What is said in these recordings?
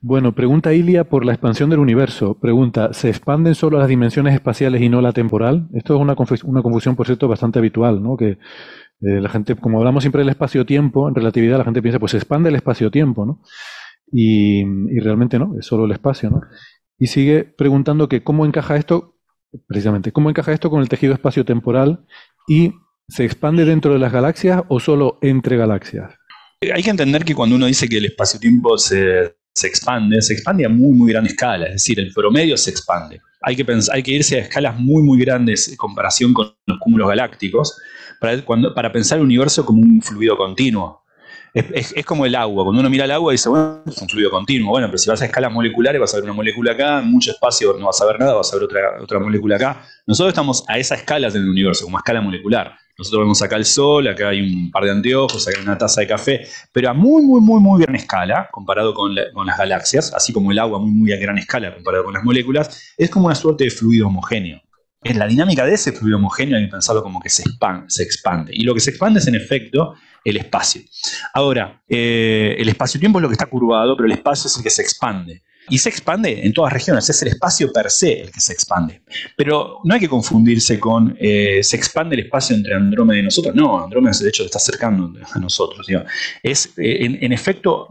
Bueno, pregunta Ilia por la expansión del universo. Pregunta, ¿se expanden solo las dimensiones espaciales y no la temporal? Esto es una confusión, por cierto, bastante habitual, ¿no? Que la gente, como hablamos siempre del espacio-tiempo, en relatividad la gente piensa, pues se expande el espacio-tiempo, ¿no? Y realmente no, es solo el espacio, ¿no? Y sigue preguntando que cómo encaja esto, precisamente, cómo encaja esto con el tejido espacio-temporal y se expande dentro de las galaxias o solo entre galaxias. Hay que entender que cuando uno dice que el espacio-tiempo se expande a muy, muy gran escala, es decir, el promedio se expande. Hay que irse a escalas muy, muy grandes en comparación con los cúmulos galácticos para pensar el universo como un fluido continuo. Es como el agua. Cuando uno mira el agua dice, bueno, es un fluido continuo. Bueno, pero si vas a escalas moleculares vas a ver una molécula acá, en mucho espacio no vas a ver nada, vas a ver otra molécula acá. Nosotros estamos a esa escala en el universo, como a escala molecular. Nosotros vemos acá el sol, acá hay un par de anteojos, acá hay una taza de café, pero a muy, muy, muy, muy gran escala, comparado con las galaxias, así como el agua muy, muy a gran escala comparado con las moléculas, es como una suerte de fluido homogéneo. En la dinámica de ese fluido homogéneo hay que pensarlo como que se expande. Y lo que se expande es, en efecto, el espacio. Ahora, el espacio-tiempo es lo que está curvado, pero el espacio es el que se expande. Y se expande en todas regiones, es el espacio per se el que se expande. Pero no hay que confundirse con se expande el espacio entre Andrómeda y nosotros. No, Andrómeda de hecho está acercando a nosotros. Digo. Es en efecto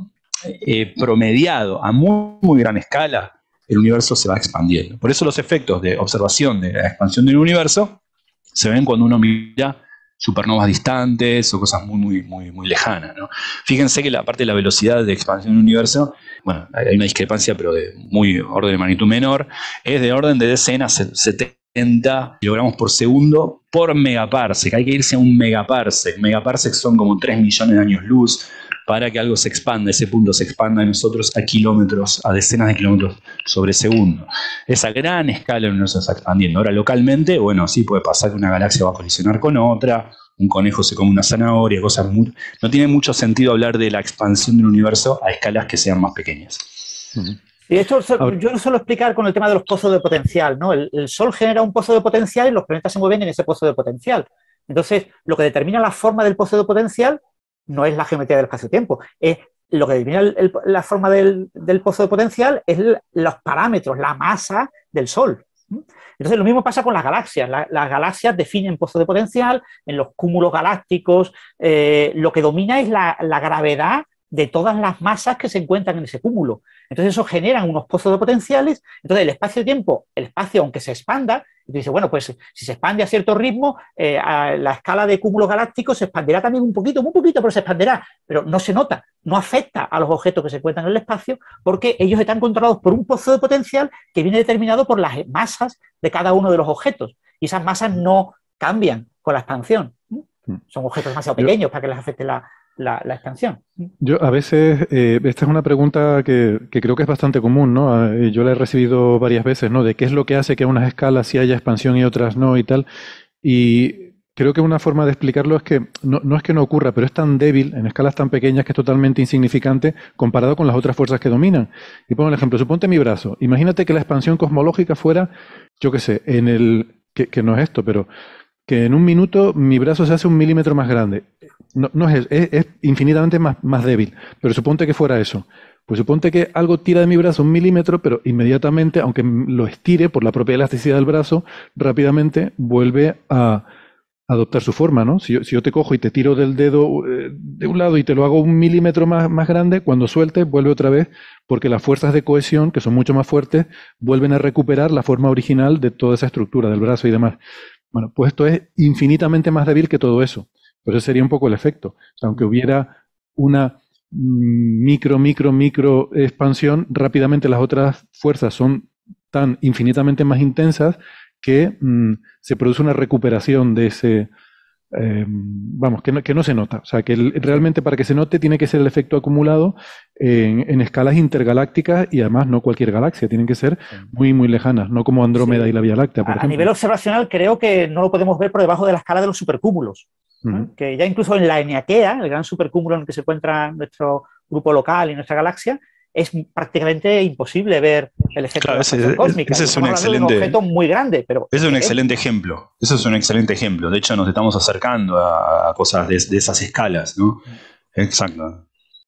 promediado a muy, muy gran escala, el universo se va expandiendo. Por eso los efectos de observación de la expansión del universo se ven cuando uno mira supernovas distantes o cosas muy, muy, muy, muy lejanas, ¿no? Fíjense que la parte de la velocidad de expansión del universo, bueno, hay una discrepancia, pero de muy orden de magnitud menor, es de orden de decenas, 70 kilogramos por segundo por megaparsec. Hay que irse a un megaparsec. Megaparsec son como 3 millones de años luz para que algo se expanda, ese punto se expanda de nosotros a kilómetros, a decenas de kilómetros sobre segundo. Esa gran escala el universo se está expandiendo. Ahora, localmente, bueno, sí puede pasar que una galaxia va a colisionar con otra, un conejo se come una zanahoria, cosas muy... No tiene mucho sentido hablar de la expansión del universo a escalas que sean más pequeñas. Y esto yo lo suelo explicar con el tema de los pozos de potencial, ¿no? El Sol genera un pozo de potencial y los planetas se mueven en ese pozo de potencial. Entonces, lo que determina la forma del pozo de potencial no es la geometría del espacio-tiempo, es lo que determina la forma del pozo de potencial es los parámetros, la masa del Sol. Entonces, lo mismo pasa con las galaxias. Las galaxias definen pozo de potencial, en los cúmulos galácticos, lo que domina es la gravedad de todas las masas que se encuentran en ese cúmulo. Entonces, eso genera unos pozos de potenciales. Entonces, el espacio-tiempo, el espacio, aunque se expanda, y tú dices, bueno, pues si se expande a cierto ritmo, a la escala de cúmulos galácticos se expandirá también un poquito, muy poquito, pero se expandirá. Pero no se nota, no afecta a los objetos que se encuentran en el espacio, porque ellos están controlados por un pozo de potencial que viene determinado por las masas de cada uno de los objetos. Y esas masas no cambian con la expansión. Son objetos demasiado pequeños para que les afecte la expansión. Yo a veces, esta es una pregunta que creo que es bastante común, ¿no? Yo la he recibido varias veces, ¿no? De qué es lo que hace que a unas escalas sí haya expansión y otras no y tal. Y creo que una forma de explicarlo es que no es que no ocurra, pero es tan débil en escalas tan pequeñas que es totalmente insignificante comparado con las otras fuerzas que dominan. Y pongo el ejemplo, suponte mi brazo. Imagínate que la expansión cosmológica fuera, yo qué sé, que no es esto, pero que en un minuto mi brazo se hace 1 milímetro más grande. No es infinitamente más débil, pero suponte que fuera eso. Pues suponte que algo tira de mi brazo 1 milímetro, pero inmediatamente, aunque lo estire por la propia elasticidad del brazo, rápidamente vuelve a adoptar su forma, ¿no? Si yo te cojo y te tiro del dedo de un lado y te lo hago 1 milímetro más grande, cuando suelte vuelve otra vez, porque las fuerzas de cohesión, que son mucho más fuertes, vuelven a recuperar la forma original de toda esa estructura del brazo y demás. Bueno, pues esto es infinitamente más débil que todo eso. Pero ese sería un poco el efecto. O sea, aunque hubiera una micro expansión, rápidamente las otras fuerzas son tan infinitamente más intensas que se produce una recuperación de ese, vamos, que no se nota. O sea, que realmente para que se note tiene que ser el efecto acumulado en escalas intergalácticas y además no cualquier galaxia, tienen que ser muy, muy lejanas, no como Andrómeda Sí. y la Vía Láctea, por A ejemplo. nivel observacional creo que no lo podemos ver por debajo de la escala de los supercúmulos, ¿no? Que ya incluso en la Eneakea, el gran supercúmulo en el que se encuentra nuestro grupo local y nuestra galaxia, es prácticamente imposible ver el efecto de la expansión cósmica. Ese es un Estamos hablando de un objeto muy grande, pero ese es un excelente ejemplo. Ese es un excelente ejemplo. De hecho, nos estamos acercando a cosas de esas escalas, ¿no? Exacto.